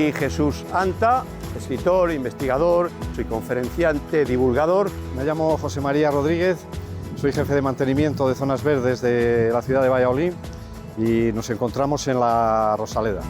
Soy Jesús Anta, escritor, investigador, soy conferenciante, divulgador. Me llamo José María Rodríguez, soy jefe de mantenimiento de zonas verdes de la ciudad de Valladolid y nos encontramos en la Rosaleda.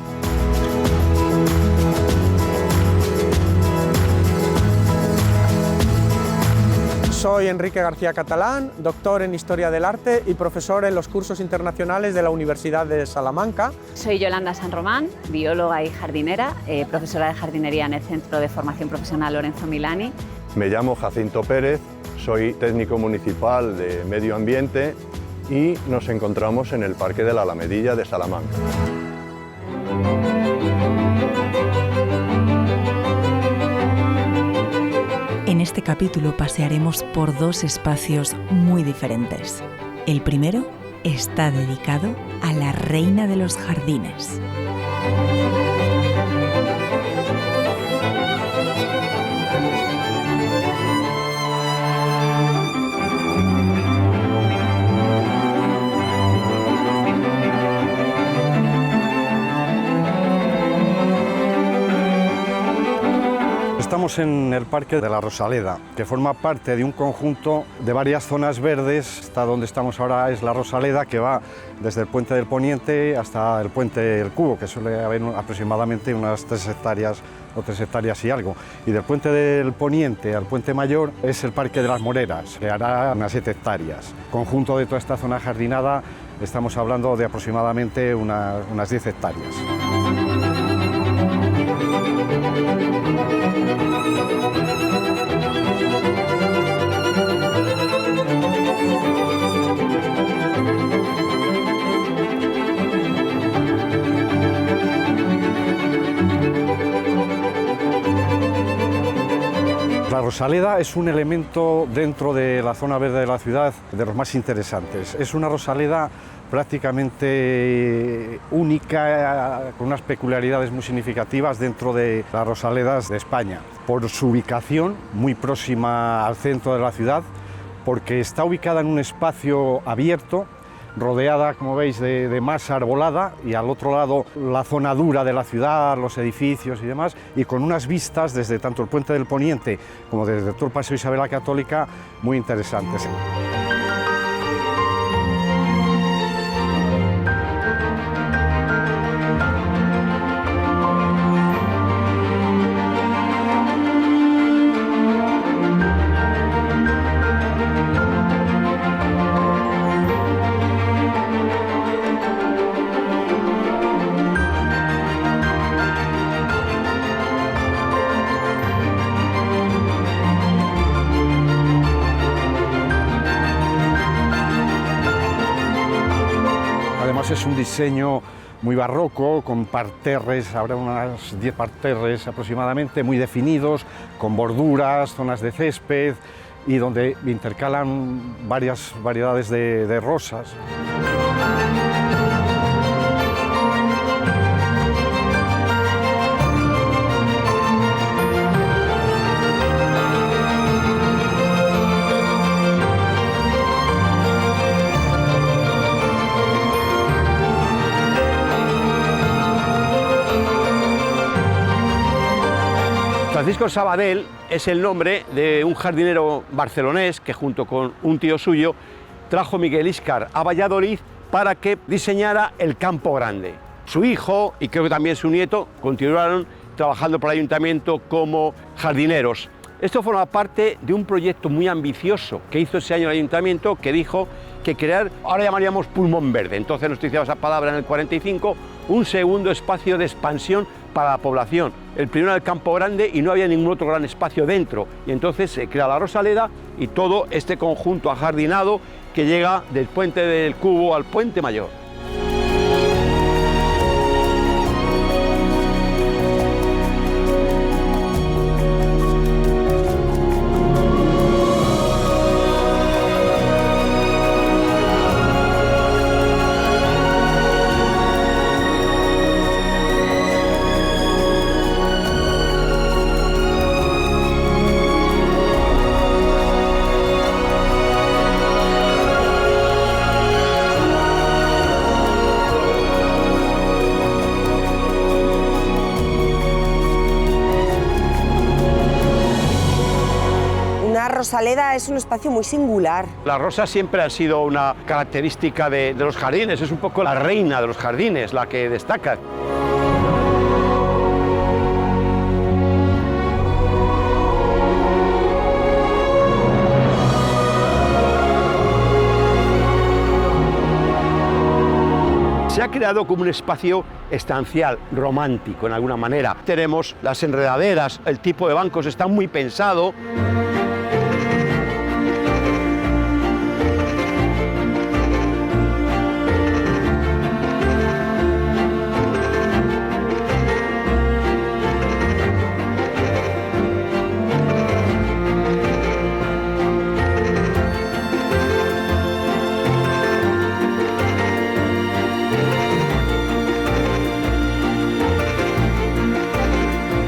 Soy Enrique García Catalán, doctor en Historia del Arte y profesor en los cursos internacionales de la Universidad de Salamanca. Soy Yolanda San Román, bióloga y jardinera, profesora de jardinería en el Centro de Formación Profesional Lorenzo Milani. Me llamo Jacinto Pérez, soy técnico municipal de Medio Ambiente y nos encontramos en el Parque de la Alamedilla de Salamanca. En este capítulo pasearemos por dos espacios muy diferentes. El primero está dedicado a la reina de los jardines. Estamos en el Parque de la Rosaleda, que forma parte de un conjunto de varias zonas verdes. Hasta donde estamos ahora es la Rosaleda, que va desde el Puente del Poniente hasta el Puente del Cubo, que suele haber aproximadamente unas 3 hectáreas o 3 hectáreas y algo. Y del Puente del Poniente al Puente Mayor es el Parque de las Moreras, que hará unas 7 hectáreas. Conjunto de toda esta zona jardinada estamos hablando de aproximadamente unas 10 hectáreas. La Rosaleda es un elemento dentro de la zona verde de la ciudad de los más interesantes. Es una rosaleda prácticamente única, con unas peculiaridades muy significativas dentro de las rosaledas de España. Por su ubicación muy próxima al centro de la ciudad, porque está ubicada en un espacio abierto, rodeada, como veis, de masa arbolada, y al otro lado la zona dura de la ciudad, los edificios y demás, y con unas vistas desde tanto el Puente del Poniente como desde todo el Paseo Isabel la Católica muy interesantes. Además es un diseño muy barroco, con parterres, habrá unas 10 parterres aproximadamente, muy definidos, con borduras, zonas de césped y donde intercalan varias variedades de rosas. Francisco Sabadell es el nombre de un jardinero barcelonés que junto con un tío suyo trajo Miguel Íscar a Valladolid para que diseñara el Campo Grande. Su hijo y creo que también su nieto continuaron trabajando para el ayuntamiento como jardineros. Esto forma parte de un proyecto muy ambicioso que hizo ese año el ayuntamiento, que dijo que crear, ahora llamaríamos pulmón verde, entonces nos utilizaba esa palabra en el 45, un segundo espacio de expansión para la población. El primero era el Campo Grande y no había ningún otro gran espacio dentro, y entonces se crea la Rosaleda y todo este conjunto ajardinado que llega del Puente del Cubo al Puente Mayor. Rosaleda es un espacio muy singular. Las rosas siempre han sido una característica de los jardines, es un poco la reina de los jardines, la que destaca. Se ha creado como un espacio estancial, romántico en alguna manera. Tenemos las enredaderas, el tipo de bancos está muy pensado.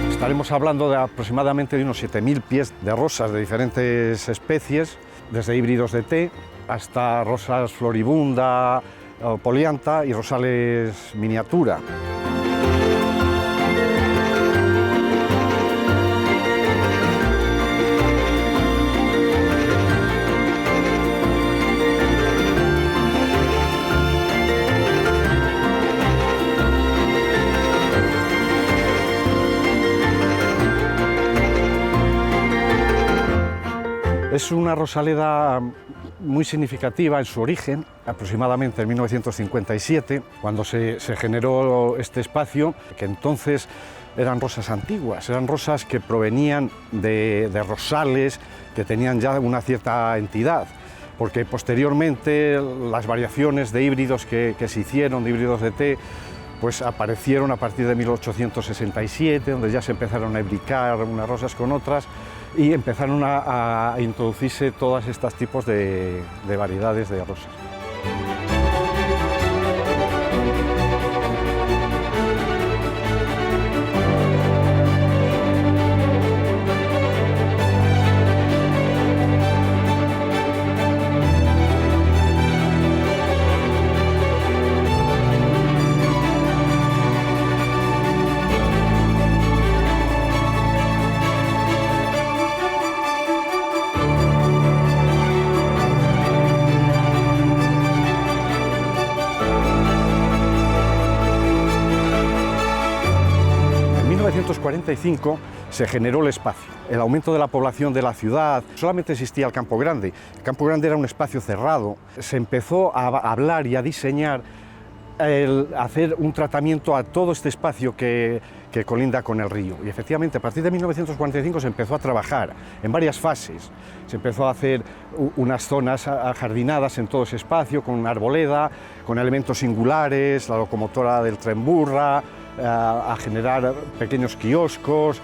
Estaremos hablando de aproximadamente de unos 7.000 pies de rosas de diferentes especies, desde híbridos de té hasta rosas floribunda, polianta y rosales miniatura. Es una rosaleda muy significativa en su origen, aproximadamente en 1957, cuando se generó este espacio, que entonces eran rosas antiguas, eran rosas que provenían de rosales que tenían ya una cierta entidad, porque posteriormente las variaciones de híbridos que se hicieron, de híbridos de té, pues aparecieron a partir de 1867, donde ya se empezaron a hibricar unas rosas con otras, y empezaron a introducirse todos estos tipos de variedades de rosas. En 1945 se generó el espacio. El aumento de la población de la ciudad, solamente existía el Campo Grande. El Campo Grande era un espacio cerrado. Se empezó a hablar y a diseñar hacer un tratamiento a todo este espacio que colinda con el río. Y efectivamente, a partir de 1945 se empezó a trabajar en varias fases. Se empezó a hacer unas zonas ajardinadas en todo ese espacio, con arboleda, con elementos singulares, la locomotora del tren burra, a generar pequeños kioscos.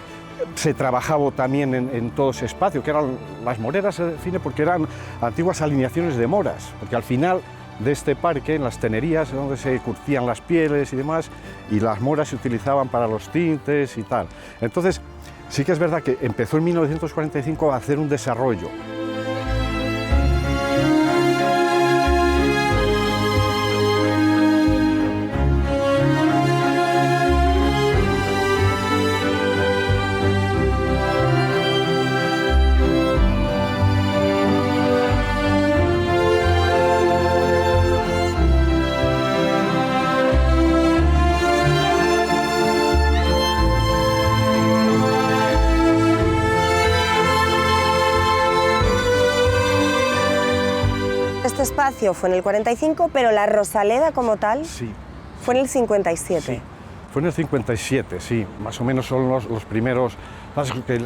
Se trabajaba también en todo ese espacio, que eran las moreras, se define porque eran antiguas alineaciones de moras, porque al final de este parque, en las tenerías, donde se curtían las pieles y demás, y las moras se utilizaban para los tintes y tal. Entonces, sí que es verdad que empezó en 1945 a hacer un desarrollo. Este espacio fue en el 45, pero la Rosaleda como tal Sí. fue en el 57. Sí, fue en el 57, sí, más o menos son los primeros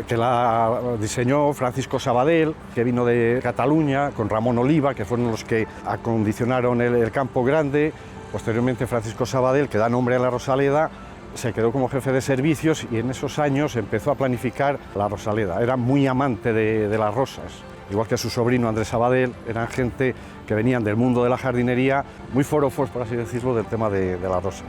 que la diseñó Francisco Sabadell, que vino de Cataluña, con Ramón Oliva, que fueron los que acondicionaron el Campo Grande. Posteriormente Francisco Sabadell, que da nombre a la Rosaleda, se quedó como jefe de servicios y en esos años empezó a planificar la Rosaleda. Era muy amante de las rosas, igual que su sobrino Andrés Sabadell. Eran gente que venían del mundo de la jardinería, muy forofos, por así decirlo, del tema de la rosa.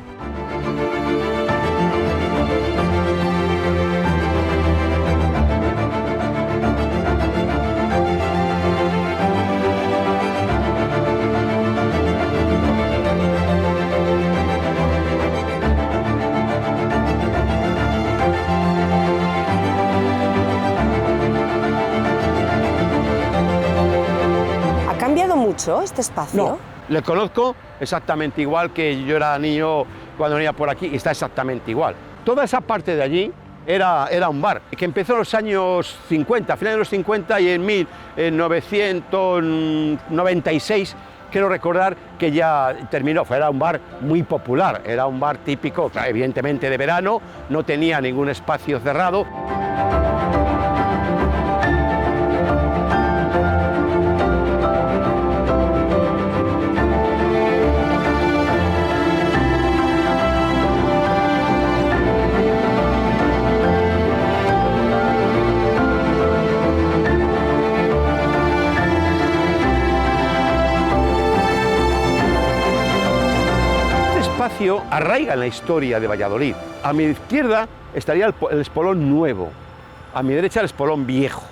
mucho este espacio? No, le conozco exactamente igual que yo era niño cuando venía por aquí, y está exactamente igual. Toda esa parte de allí era un bar, que empezó en los años 50, a finales de los 50, y en 1996, quiero recordar que ya terminó. Era un bar muy popular, era un bar típico, evidentemente de verano, no tenía ningún espacio cerrado. Arraiga en la historia de Valladolid. A mi izquierda estaría el Espolón Nuevo, a mi derecha el Espolón Viejo.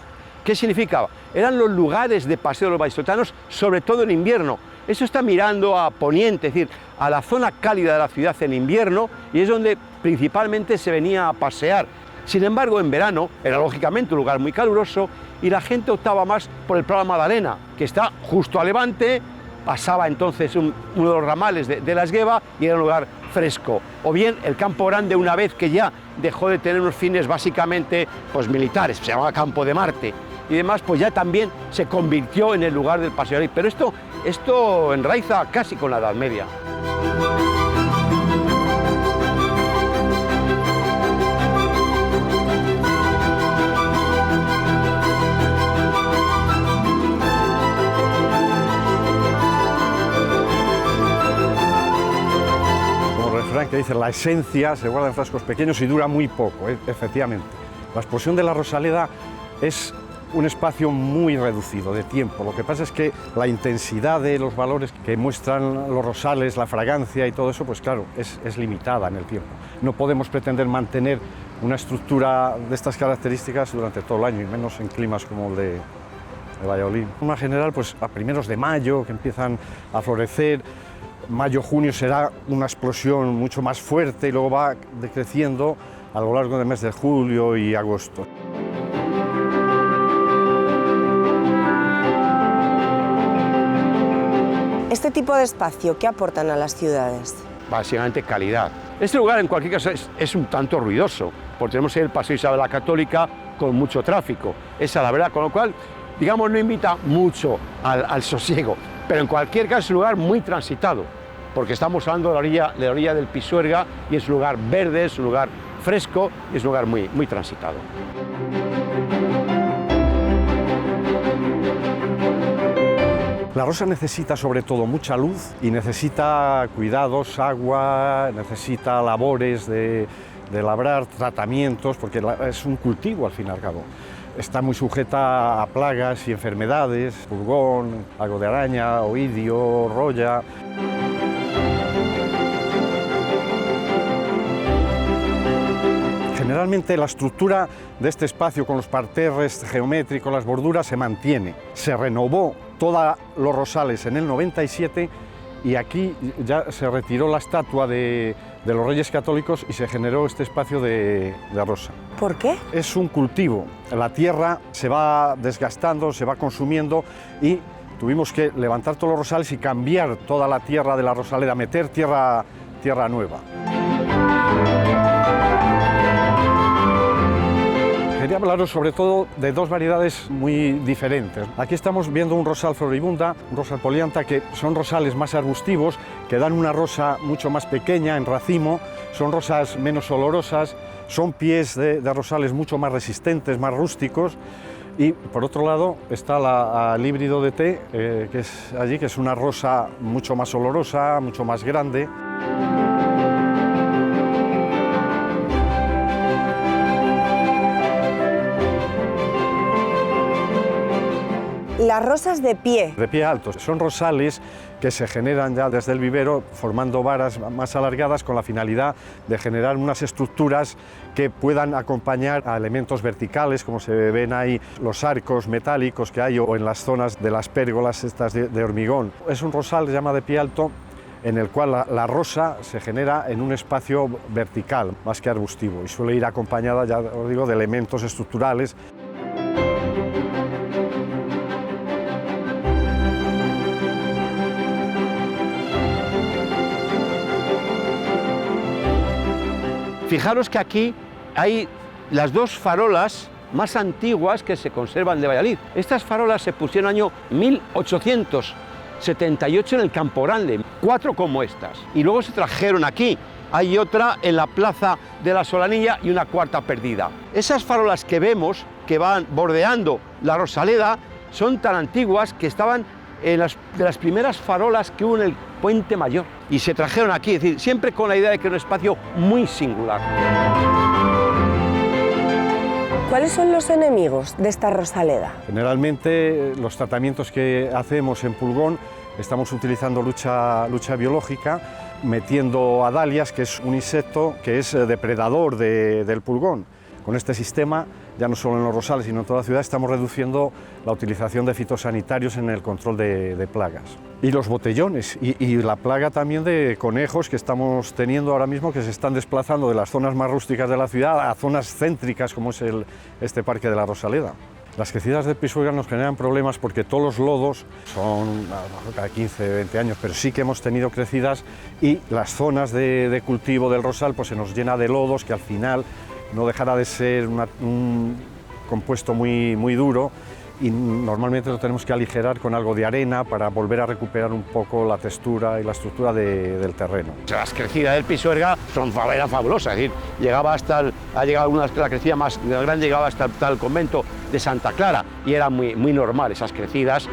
¿Qué significaba? Eran los lugares de paseo de los vallisoletanos, sobre todo en invierno. Eso está mirando a poniente, es decir, a la zona cálida de la ciudad en invierno, y es donde principalmente se venía a pasear. Sin embargo, en verano era lógicamente un lugar muy caluroso y la gente optaba más por el Prado de Madalena, que está justo a levante. Pasaba entonces uno de los ramales de la Esgueva y era un lugar fresco. O bien el Campo Grande, una vez que ya dejó de tener unos fines básicamente militares, se llamaba Campo de Marte y demás, pues ya también se convirtió en el lugar del paseo. Pero esto enraiza casi con la Edad Media. Que dice, la esencia se guarda en frascos pequeños y dura muy poco, efectivamente. La exposición de la Rosaleda es un espacio muy reducido de tiempo. Lo que pasa es que la intensidad de los valores que muestran los rosales, la fragancia y todo eso, pues claro, es limitada en el tiempo. No podemos pretender mantener una estructura de estas características durante todo el año, y menos en climas como el de Valladolid. En forma general, pues a primeros de mayo, que empiezan a florecer. Mayo, junio será una explosión mucho más fuerte y luego va decreciendo a lo largo del mes de julio y agosto. Este tipo de espacio, ¿qué aportan a las ciudades? Básicamente calidad. Este lugar en cualquier caso es un tanto ruidoso, porque tenemos el Paseo Isabel la Católica con mucho tráfico, esa la verdad, con lo cual, digamos, no invita mucho al sosiego. Pero en cualquier caso es un lugar muy transitado, porque estamos hablando de la orilla del Pisuerga y es un lugar verde, es un lugar fresco y es un lugar muy transitado. La rosa necesita sobre todo mucha luz y necesita cuidados, agua, necesita labores de labrar, tratamientos, porque es un cultivo al fin y al cabo. Está muy sujeta a plagas y enfermedades, pulgón, algo de araña, oidio, roya. Generalmente la estructura de este espacio con los parterres geométricos, las borduras, se mantiene. Se renovó todos los rosales en el 97 y aquí ya se retiró la estatua de los Reyes Católicos y se generó este espacio de rosa. ¿Por qué? Es un cultivo. La tierra se va desgastando, se va consumiendo y tuvimos que levantar todos los rosales y cambiar toda la tierra de la Rosaleda, meter tierra nueva. Quería hablaros sobre todo de dos variedades muy diferentes. Aquí estamos viendo un rosal floribunda, un rosal poliantha, que son rosales más arbustivos, que dan una rosa mucho más pequeña en racimo, son rosas menos olorosas, son pies de rosales mucho más resistentes, más rústicos. Y por otro lado está el híbrido de té, que es allí, que es una rosa mucho más olorosa, mucho más grande. Las rosas de pie. De pie alto. Son rosales que se generan ya desde el vivero formando varas más alargadas con la finalidad de generar unas estructuras que puedan acompañar a elementos verticales, como se ven ahí los arcos metálicos que hay o en las zonas de las pérgolas estas de hormigón. Es un rosal que se llama de pie alto, en el cual la rosa se genera en un espacio vertical más que arbustivo y suele ir acompañada, ya os digo, de elementos estructurales. Fijaros que aquí hay las dos farolas más antiguas que se conservan de Valladolid. Estas farolas se pusieron en el año 1878 en el Campo Grande, 4 como estas, y luego se trajeron aquí. Hay otra en la plaza de la Solanilla y una cuarta perdida. Esas farolas que vemos, que van bordeando la Rosaleda, son tan antiguas que estaban de las primeras farolas que hubo en el Puente Mayor. Y se trajeron aquí, es decir, siempre con la idea de que era un espacio muy singular. ¿Cuáles son los enemigos de esta Rosaleda? Generalmente los tratamientos que hacemos en pulgón estamos utilizando lucha biológica, metiendo a dalias, que es un insecto que es depredador del pulgón. Con este sistema, ya no solo en los rosales, sino en toda la ciudad, estamos reduciendo la utilización de fitosanitarios en el control de plagas. Y los botellones, y la plaga también de conejos que estamos teniendo ahora mismo, que se están desplazando de las zonas más rústicas de la ciudad a zonas céntricas, como es este Parque de la Rosaleda. Las crecidas de pisuerga nos generan problemas porque todos los lodos son a lo mejor cada 15, 20 años, pero sí que hemos tenido crecidas y las zonas de cultivo del rosal pues se nos llena de lodos que al final no dejará de ser un compuesto muy duro y normalmente lo tenemos que aligerar con algo de arena para volver a recuperar un poco la textura y la estructura del terreno. Las crecidas del pisuerga eran fabulosas, es decir, la crecida más grande llegaba hasta el convento de Santa Clara y era muy normal esas crecidas.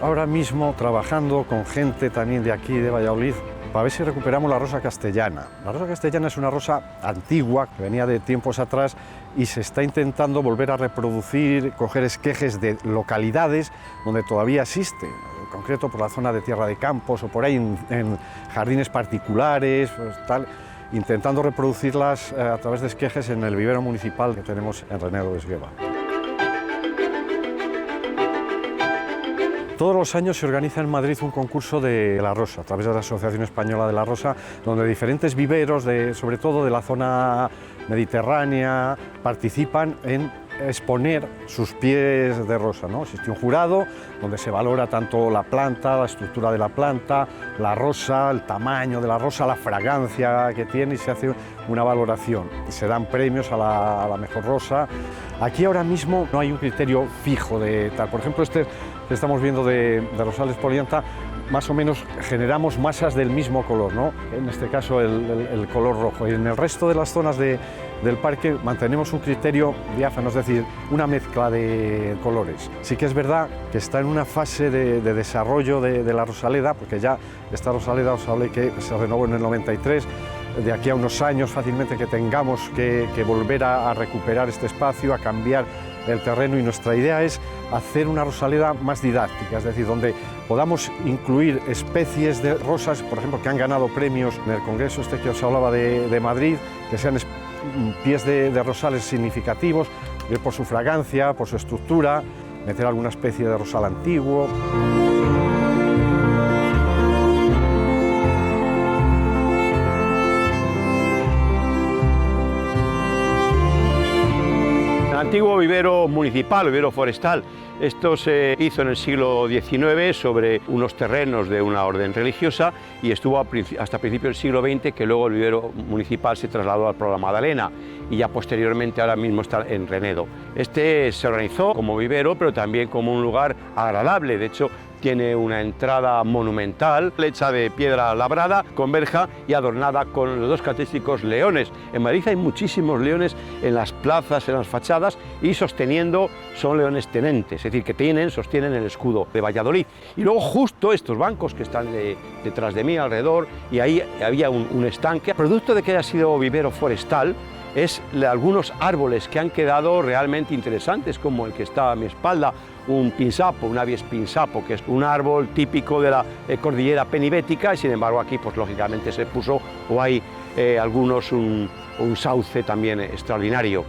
Ahora mismo trabajando con gente también de aquí, de Valladolid, para ver si recuperamos la rosa castellana. La rosa castellana es una rosa antigua, que venía de tiempos atrás y se está intentando volver a reproducir, coger esquejes de localidades donde todavía existe, en concreto por la zona de Tierra de Campos o por ahí en jardines particulares, pues, tal, intentando reproducirlas a través de esquejes en el vivero municipal que tenemos en Renedo de Esgueva. Todos los años se organiza en Madrid un concurso de la rosa, a través de la Asociación Española de la Rosa, donde diferentes viveros, sobre todo de la zona mediterránea, participan en exponer sus pies de rosa, ¿no? Existe un jurado donde se valora tanto la planta, la estructura de la planta, la rosa, el tamaño de la rosa, la fragancia que tiene y se hace una valoración. Y se dan premios a la mejor rosa. Aquí ahora mismo no hay un criterio fijo de tal. Por ejemplo, este que estamos viendo de Rosales Polianta, más o menos generamos masas del mismo color, ¿no? En este caso el color rojo. Y en el resto de las zonas del parque mantenemos un criterio diáfano, es decir, una mezcla de colores. Sí que es verdad que está en una fase de desarrollo de la Rosaleda, porque ya esta Rosaleda os hablé que se renovó en el 93, de aquí a unos años fácilmente que tengamos que volver a recuperar este espacio, a cambiar el terreno, y nuestra idea es hacer una Rosaleda más didáctica, es decir, donde podamos incluir especies de rosas, por ejemplo, que han ganado premios en el congreso este que os hablaba de Madrid, que sean pies de rosales significativos, por su fragancia, por su estructura, meter alguna especie de rosal antiguo. Antiguo vivero municipal, vivero forestal. Esto se hizo en el siglo XIX sobre unos terrenos de una orden religiosa y estuvo hasta principios del siglo XX, que luego el vivero municipal se trasladó al Pueblo de la Magdalena y ya posteriormente ahora mismo está en Renedo. Este se organizó como vivero, pero también como un lugar agradable. De hecho, tiene una entrada monumental, hecha de piedra labrada, con verja y adornada con los dos característicos leones. En Madrid hay muchísimos leones en las plazas, en las fachadas, y sosteniendo son leones tenentes, es decir, que sostienen el escudo de Valladolid. Y luego justo estos bancos que están detrás de mí, alrededor, y ahí había un estanque. Producto de que haya sido vivero forestal, es algunos árboles que han quedado realmente interesantes, como el que está a mi espalda, un pinsapo, un abies pinsapo, que es un árbol típico de la cordillera penibética, y sin embargo aquí pues lógicamente se puso, o hay algunos, un sauce también extraordinario.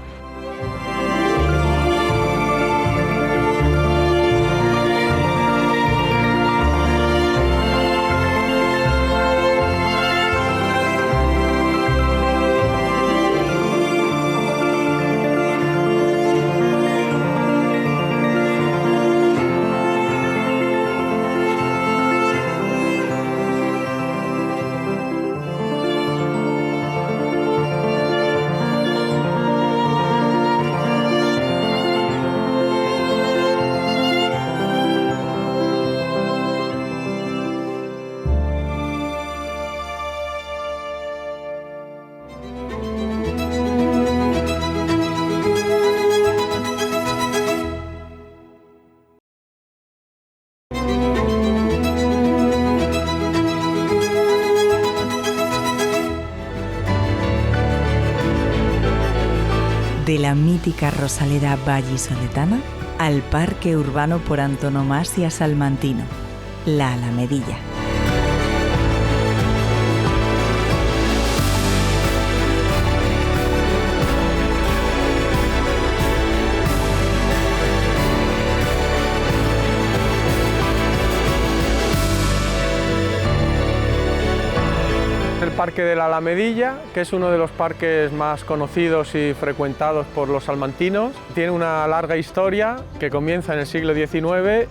de la mítica Rosaleda vallisoletana al parque urbano por antonomasia salmantino, la Alamedilla. El Parque de la Alamedilla, que es uno de los parques más conocidos y frecuentados por los salmantinos, tiene una larga historia que comienza en el siglo XIX.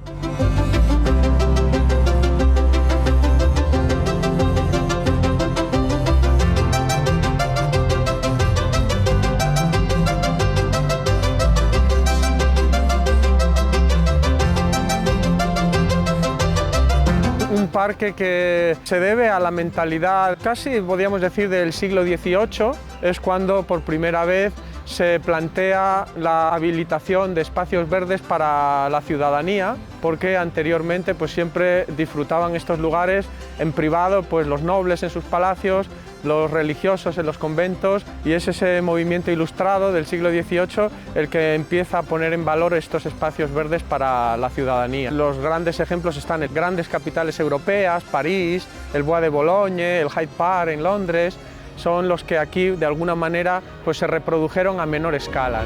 Un parque que se debe a la mentalidad, casi podríamos decir, del siglo XVIII, es cuando por primera vez se plantea la habilitación de espacios verdes para la ciudadanía, porque anteriormente pues siempre disfrutaban estos lugares en privado, pues los nobles en sus palacios, los religiosos en los conventos, y es ese movimiento ilustrado del siglo XVIII el que empieza a poner en valor estos espacios verdes para la ciudadanía. Los grandes ejemplos están en grandes capitales europeas, París, el Bois de Boulogne, el Hyde Park en Londres, son los que aquí de alguna manera pues se reprodujeron a menor escala.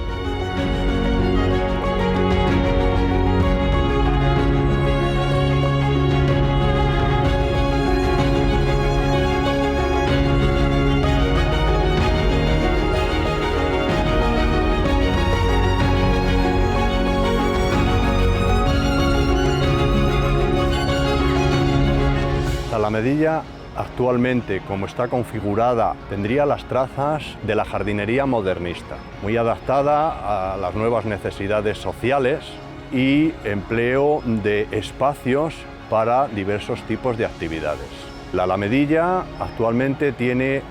La Alamedilla, actualmente, como está configurada, tendría las trazas de la jardinería modernista, muy adaptada a las nuevas necesidades sociales y empleo de espacios para diversos tipos de actividades. La Alamedilla actualmente tiene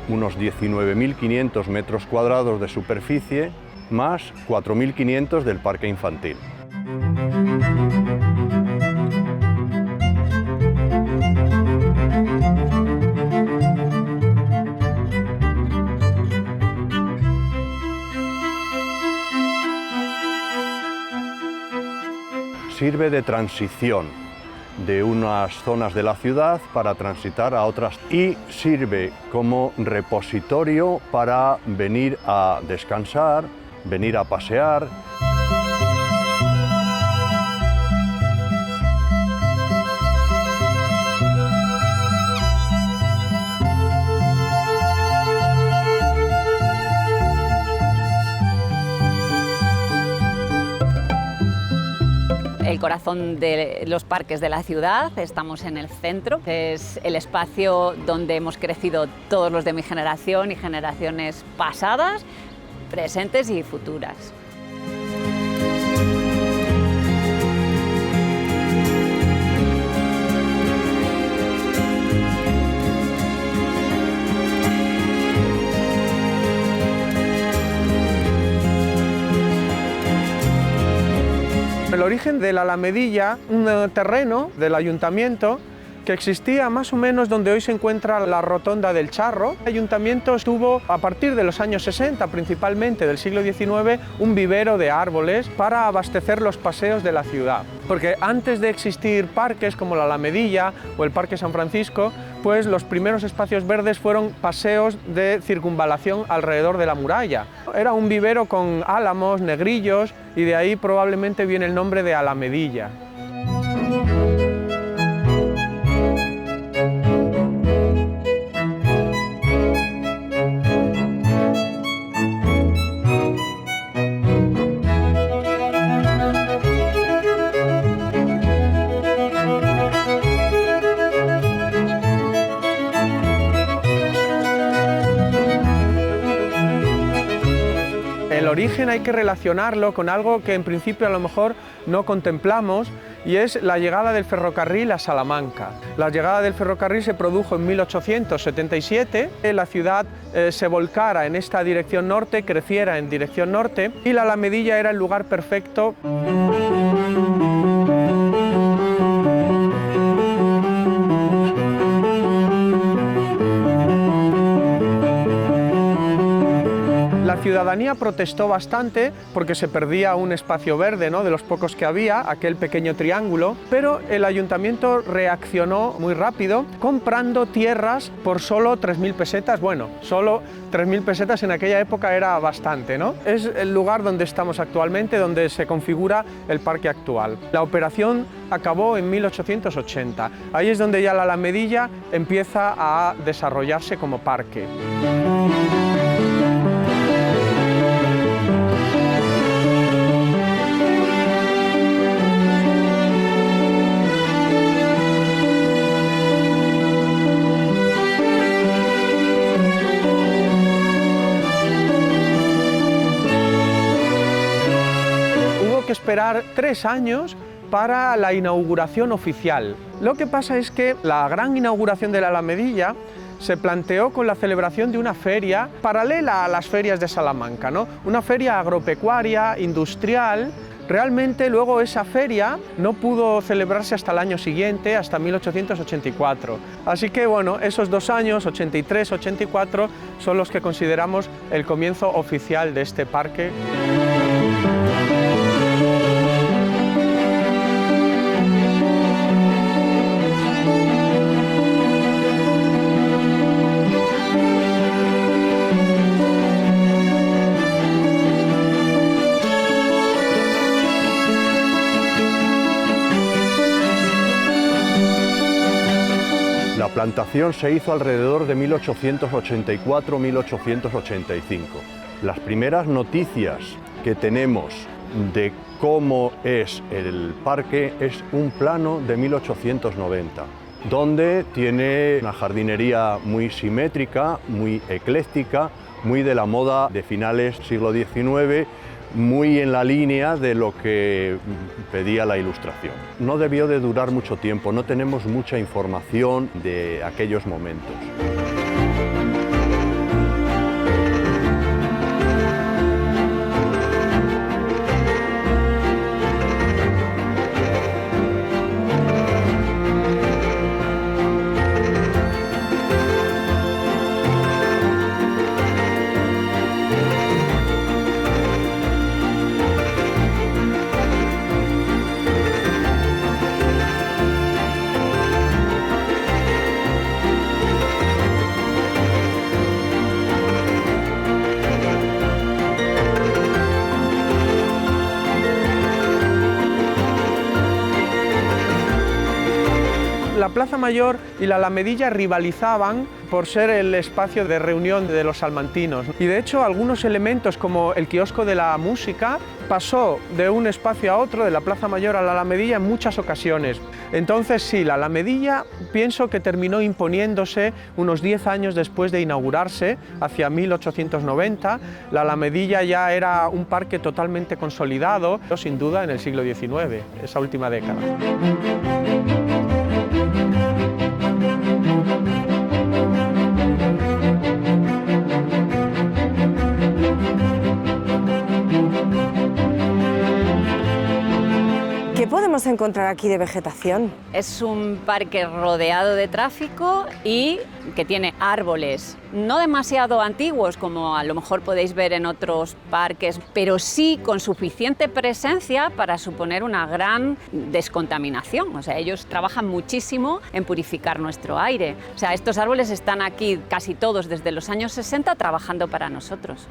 unos 19.500 metros cuadrados de superficie, más 4.500 del parque infantil. Sirve de transición de unas zonas de la ciudad para transitar a otras y sirve como repositorio para venir a descansar, venir a pasear. El corazón de los parques de la ciudad, estamos en el centro, que es el espacio donde hemos crecido todos los de mi generación y generaciones pasadas, presentes y futuras. El origen de la Alamedilla, un terreno del ayuntamiento que existía más o menos donde hoy se encuentra la rotonda del Charro. El ayuntamiento tuvo, a partir de los años 60, principalmente del siglo XIX, un vivero de árboles para abastecer los paseos de la ciudad. Porque antes de existir parques como la Alamedilla o el Parque San Francisco, pues los primeros espacios verdes fueron paseos de circunvalación alrededor de la muralla. Era un vivero con álamos, negrillos, y de ahí probablemente viene el nombre de Alamedilla. El origen hay que relacionarlo con algo que en principio a lo mejor no contemplamos, y es la llegada del ferrocarril a Salamanca. La llegada del ferrocarril se produjo en 1877, la ciudad se volcara en esta dirección norte, creciera en dirección norte, y la Alamedilla era el lugar perfecto. La ciudadanía protestó bastante porque se perdía un espacio verde, ¿no?, de los pocos que había, aquel pequeño triángulo, pero el ayuntamiento reaccionó muy rápido comprando tierras por solo 3.000 pesetas. Bueno, solo 3.000 pesetas en aquella época era bastante, ¿no? Es el lugar donde estamos actualmente, donde se configura el parque actual. La operación acabó en 1880. Ahí es donde ya la Alamedilla empieza a desarrollarse como parque. Que esperar 3 años para la inauguración oficial. Lo que pasa es que la gran inauguración de la Alamedilla se planteó con la celebración de una feria paralela a las ferias de Salamanca, ¿no? Una feria agropecuaria, industrial. Realmente luego esa feria no pudo celebrarse hasta el año siguiente, hasta 1884. Así que bueno, esos 2 años, 83-84, son los que consideramos el comienzo oficial de este parque. La plantación se hizo alrededor de 1884-1885. Las primeras noticias que tenemos de cómo es el parque es un plano de 1890, donde tiene una jardinería muy simétrica, muy ecléctica, muy de la moda de finales siglo XIX, muy en la línea de lo que pedía la Ilustración. No debió de durar mucho tiempo, no tenemos mucha información de aquellos momentos. La Plaza Mayor y la Alamedilla rivalizaban por ser el espacio de reunión de los salmantinos. Y de hecho algunos elementos como el kiosco de la música pasó de un espacio a otro, de la Plaza Mayor a la Alamedilla, en muchas ocasiones. Entonces sí, la Alamedilla pienso que terminó imponiéndose unos 10 años después de inaugurarse, hacia 1890. La Alamedilla ya era un parque totalmente consolidado, sin duda en el siglo XIX, esa última década. ¿Qué podemos encontrar aquí de vegetación? Es un parque rodeado de tráfico y que tiene árboles no demasiado antiguos como a lo mejor podéis ver en otros parques, pero sí con suficiente presencia para suponer una gran descontaminación. O sea, ellos trabajan muchísimo en purificar nuestro aire. O sea, estos árboles están aquí casi todos desde los años 60 trabajando para nosotros.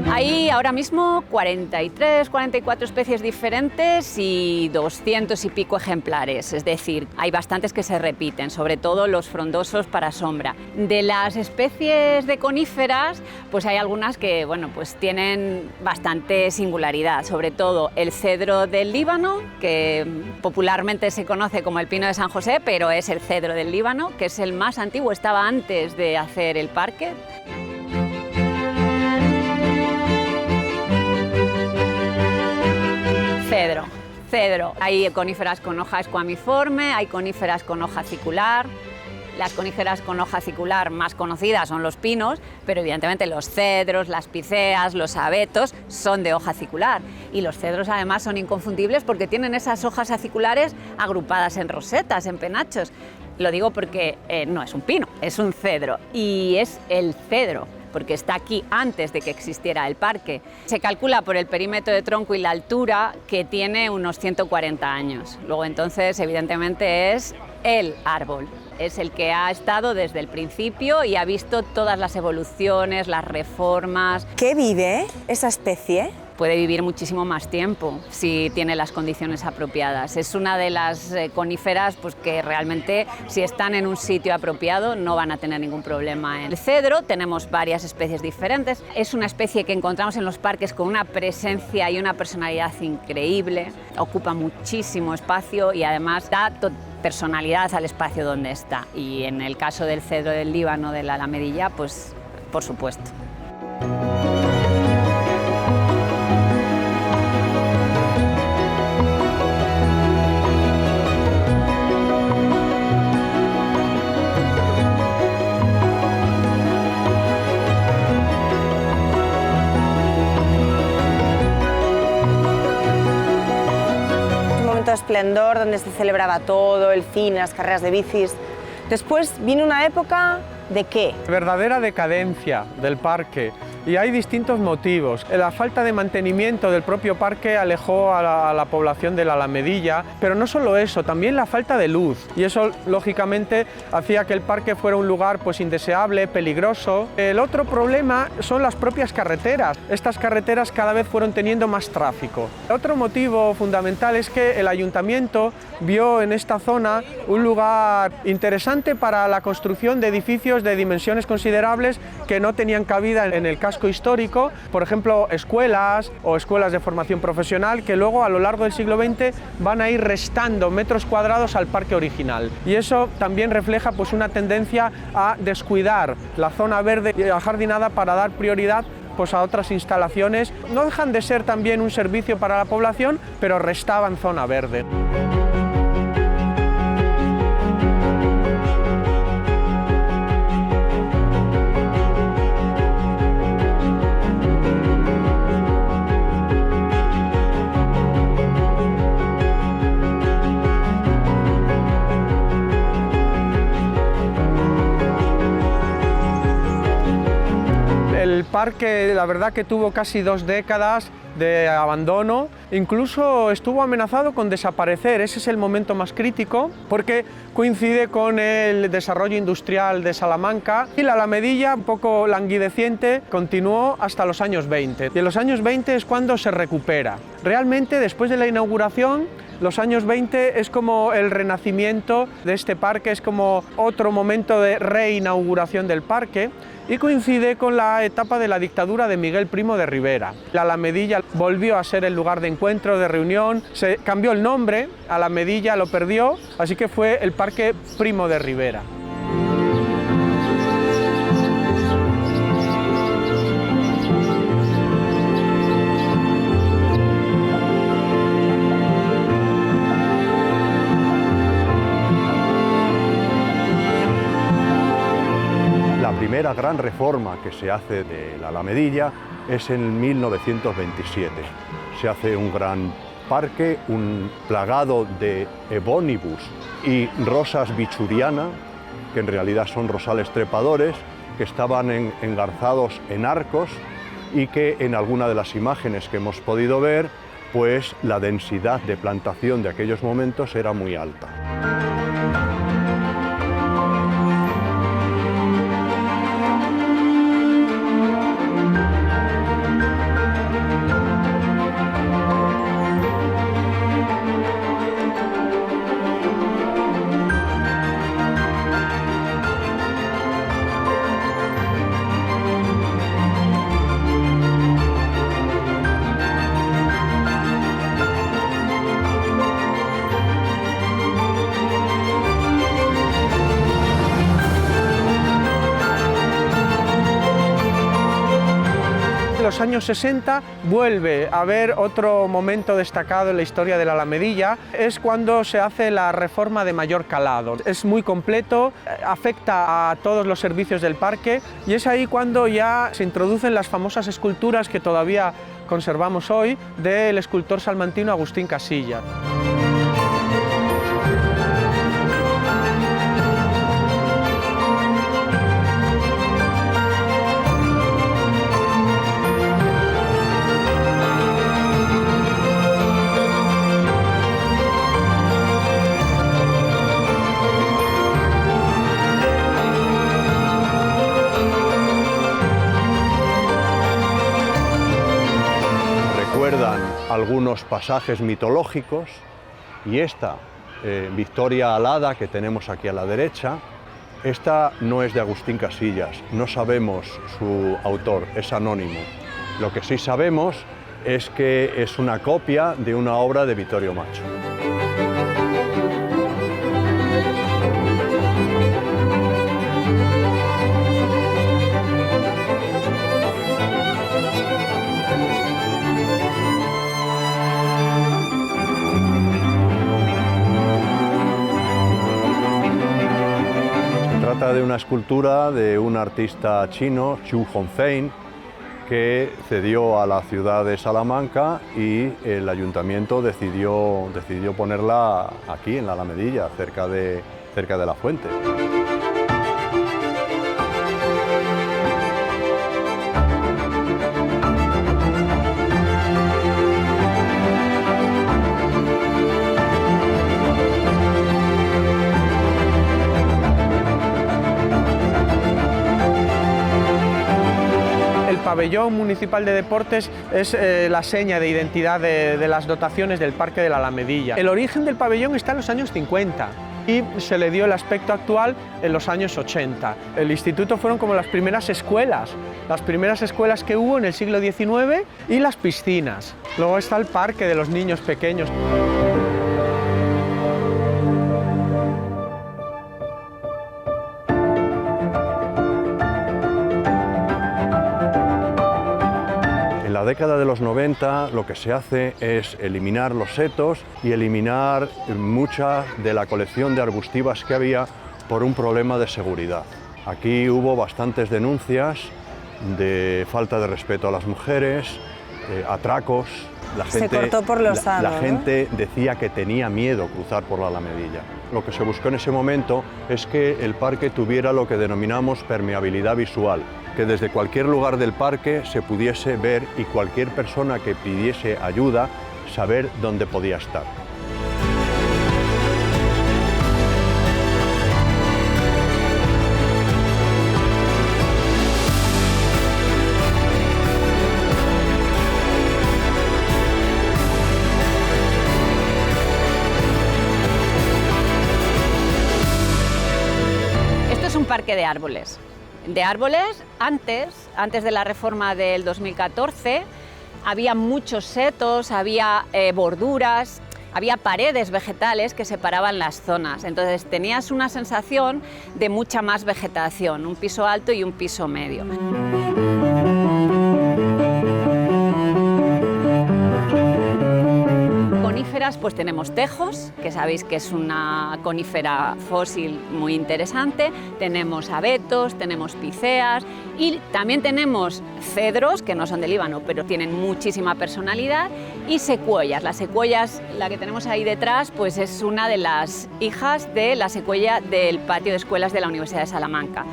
Hay ahora mismo 43, 44 especies diferentes y 200 y pico ejemplares, es decir, hay bastantes que se repiten, sobre todo los frondosos para sombra. De las especies de coníferas, pues hay algunas que, bueno, pues tienen bastante singularidad, sobre todo el cedro del Líbano, que popularmente se conoce como el pino de San José, pero es el cedro del Líbano, que es el más antiguo, estaba antes de hacer el parque. Cedro. Hay coníferas con hoja escuamiforme, hay coníferas con hoja acicular Las coníferas con hoja acicular más conocidas son los pinos, pero evidentemente los cedros, las píceas, los abetos son de hoja acicular. Y los cedros además son inconfundibles porque tienen esas hojas aciculares agrupadas en rosetas, en penachos. Lo digo porque no es un pino, es un cedro, y es el cedro, porque está aquí antes de que existiera el parque. Se calcula por el perímetro de tronco y la altura que tiene unos 140 años. Luego entonces, evidentemente, es el árbol. Es el que ha estado desde el principio y ha visto todas las evoluciones, las reformas. ¿Qué vive esa especie? Puede vivir muchísimo más tiempo si tiene las condiciones apropiadas. Es una de las coníferas pues, que realmente, si están en un sitio apropiado, no van a tener ningún problema. En el cedro tenemos varias especies diferentes. Es una especie que encontramos en los parques con una presencia y una personalidad increíble. Ocupa muchísimo espacio y además da personalidad al espacio donde está. Y en el caso del cedro del Líbano, de la alamedilla, pues por supuesto. Esplendor, donde se celebraba todo, el cine, las carreras de bicis. Después vino una época de ¿qué? Verdadera decadencia del parque, y hay distintos motivos. La falta de mantenimiento del propio parque alejó a la población de la Alamedilla, pero no solo eso, también la falta de luz, y eso lógicamente hacía que el parque fuera un lugar pues indeseable, peligroso. El otro problema son las propias carreteras. Estas carreteras cada vez fueron teniendo más tráfico. Otro motivo fundamental es que el ayuntamiento vio en esta zona un lugar interesante para la construcción de edificios de dimensiones considerables que no tenían cabida en el casco histórico, por ejemplo escuelas o escuelas de formación profesional, que luego a lo largo del siglo XX van a ir restando metros cuadrados al parque original, y eso también refleja pues una tendencia a descuidar la zona verde y ajardinada para dar prioridad pues a otras instalaciones. No dejan de ser también un servicio para la población, pero restaban zona verde. El parque, la verdad que tuvo casi 2 décadas de abandono, incluso estuvo amenazado con desaparecer. Ese es el momento más crítico porque coincide con el desarrollo industrial de Salamanca, y la Alamedilla, un poco languideciente, continuó hasta los años 20. Y en los años 20 es cuando se recupera. Realmente, después de la inauguración, los años 20 es como el renacimiento de este parque, es como otro momento de reinauguración del parque, y coincide con la etapa de la dictadura de Miguel Primo de Rivera. La Alamedilla volvió a ser el lugar de encuentro, de reunión, se cambió el nombre, Alamedilla lo perdió, así que fue el Parque Primo de Rivera. La primera gran reforma que se hace de la Alamedilla es en 1927. Se hace un gran parque, un plagado de ebónibus y rosas bichuriana, que en realidad son rosales trepadores, que estaban engarzados en arcos, y que en alguna de las imágenes que hemos podido ver, pues la densidad de plantación de aquellos momentos era muy alta. los años 60 vuelve a haber otro momento destacado en la historia de la Alamedilla, es cuando se hace la reforma de mayor calado. Es muy completo, afecta a todos los servicios del parque y es ahí cuando ya se introducen las famosas esculturas que todavía conservamos hoy del escultor salmantino Agustín Casillas. Recuerdan algunos pasajes mitológicos y esta Victoria alada que tenemos aquí a la derecha, esta no es de Agustín Casillas, no sabemos su autor, es anónimo. Lo que sí sabemos es que es una copia de una obra de Vittorio Macho. Se trata de una escultura de un artista chino, Xu Hongfei, que cedió a la ciudad de Salamanca y el ayuntamiento decidió ponerla aquí, en la Alamedilla, cerca de la fuente. El pabellón municipal de deportes es la seña de identidad de las dotaciones del Parque de la Alamedilla. El origen del pabellón está en los años 50 y se le dio el aspecto actual en los años 80. El instituto fueron como las primeras escuelas que hubo en el siglo XIX y las piscinas. Luego está el parque de los niños pequeños. En la década de los 90 lo que se hace es eliminar los setos y eliminar mucha de la colección de arbustivas que había por un problema de seguridad. Aquí hubo bastantes denuncias de falta de respeto a las mujeres, atracos. Se cortó por lo sano, la gente decía que tenía miedo cruzar por la Alamedilla. Lo que se buscó en ese momento es que el parque tuviera lo que denominamos permeabilidad visual, que desde cualquier lugar del parque se pudiese ver y cualquier persona que pidiese ayuda saber dónde podía estar. Esto es un parque de árboles. Antes de la reforma del 2014, había muchos setos, había borduras, había paredes vegetales que separaban las zonas. Entonces tenías una sensación de mucha más vegetación, un piso alto y un piso medio. Coníferas, pues tenemos tejos, que sabéis que es una conífera fósil muy interesante, tenemos abetos, tenemos picéas y también tenemos cedros, que no son de Líbano, pero tienen muchísima personalidad, y secuoyas. Las secuoyas, la que tenemos ahí detrás, pues es una de las hijas de la secuoya del patio de escuelas de la Universidad de Salamanca.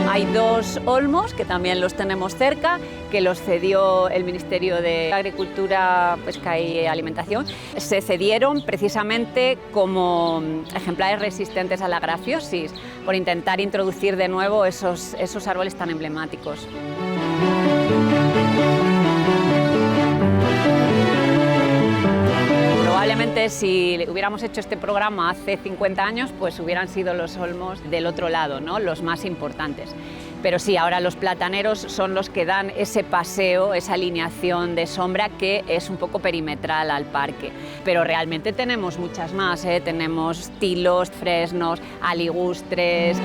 Hay dos olmos, que también los tenemos cerca, que los cedió el Ministerio de Agricultura, Pesca y Alimentación. Se cedieron precisamente como ejemplares resistentes a la grafiosis, por intentar introducir de nuevo esos árboles tan emblemáticos. Probablemente si hubiéramos hecho este programa hace 50 años, pues hubieran sido los olmos del otro lado, ¿no?, los más importantes. Pero sí, ahora los plataneros son los que dan ese paseo, esa alineación de sombra que es un poco perimetral al parque. Pero realmente tenemos muchas más, tenemos tilos, fresnos, aligustres.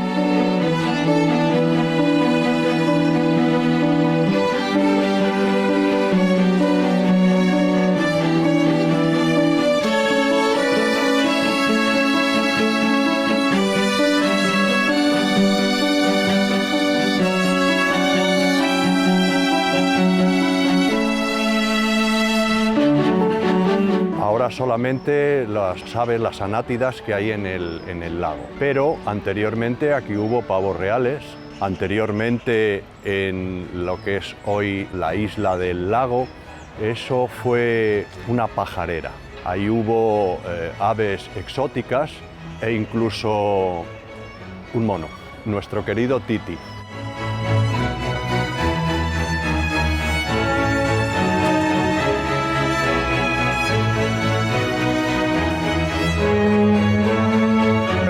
Ahora solamente las aves, las anátidas que hay en el lago, pero anteriormente aquí hubo pavos reales, anteriormente en lo que es hoy la isla del lago, eso fue una pajarera. Ahí hubo aves exóticas e incluso un mono, nuestro querido Titi.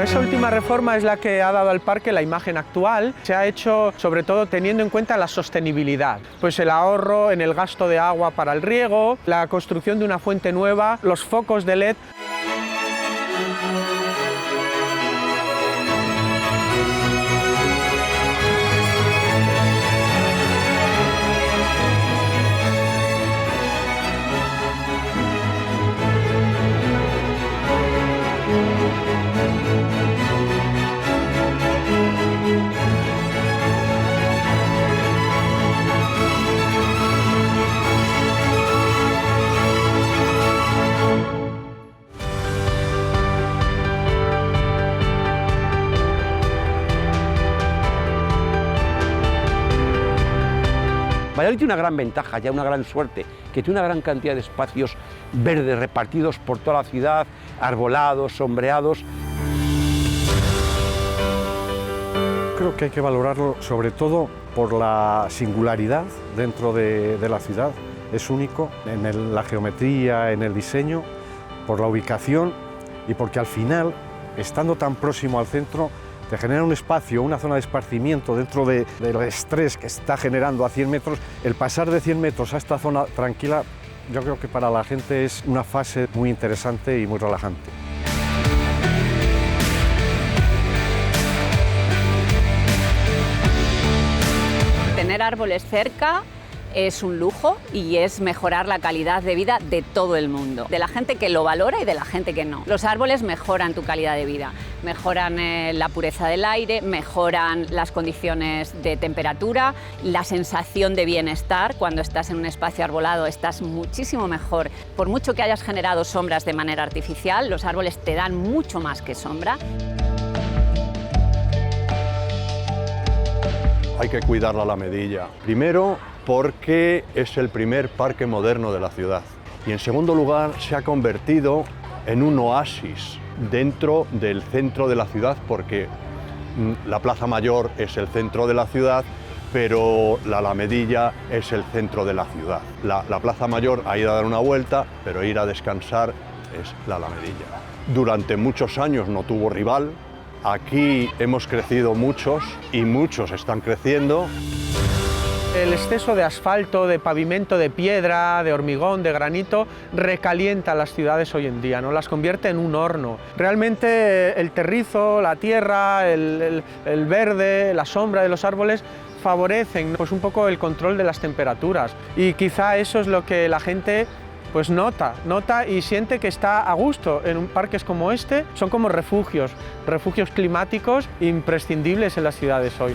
Esa última reforma es la que ha dado al parque la imagen actual. Se ha hecho sobre todo teniendo en cuenta la sostenibilidad, pues el ahorro en el gasto de agua para el riego, la construcción de una fuente nueva, los focos de LED. Valladolid tiene una gran ventaja, ya una gran suerte, que tiene una gran cantidad de espacios verdes repartidos por toda la ciudad, arbolados, sombreados. Creo que hay que valorarlo sobre todo por la singularidad dentro de la ciudad. Es único en la geometría, en el diseño, por la ubicación y porque al final, estando tan próximo al centro, te genera un espacio, una zona de esparcimiento dentro del estrés que está generando a 100 metros. El pasar de 100 metros a esta zona tranquila, yo creo que para la gente es una fase muy interesante y muy relajante. Tener árboles cerca es un lujo y es mejorar la calidad de vida de todo el mundo, de la gente que lo valora y de la gente que no. Los árboles mejoran tu calidad de vida, mejoran la pureza del aire, mejoran las condiciones de temperatura, la sensación de bienestar. Cuando estás en un espacio arbolado estás muchísimo mejor. Por mucho que hayas generado sombras de manera artificial, los árboles te dan mucho más que sombra. Hay que cuidar la Alamedilla. Primero, porque es el primer parque moderno de la ciudad. Y en segundo lugar, se ha convertido en un oasis dentro del centro de la ciudad, porque la Plaza Mayor es el centro de la ciudad, pero la Alamedilla es el centro de la ciudad. La Plaza Mayor ha ido a dar una vuelta, pero ir a descansar es la Alamedilla. Durante muchos años no tuvo rival. Aquí hemos crecido muchos y muchos están creciendo. El exceso de asfalto, de pavimento de piedra, de hormigón, de granito, recalienta las ciudades hoy en día, ¿no? Las convierte en un horno. Realmente el terrizo, la tierra, el verde, la sombra de los árboles favorecen pues un poco el control de las temperaturas. Y quizá eso es lo que la gente pues nota y siente que está a gusto en parques como este. Son como refugios climáticos imprescindibles en las ciudades hoy.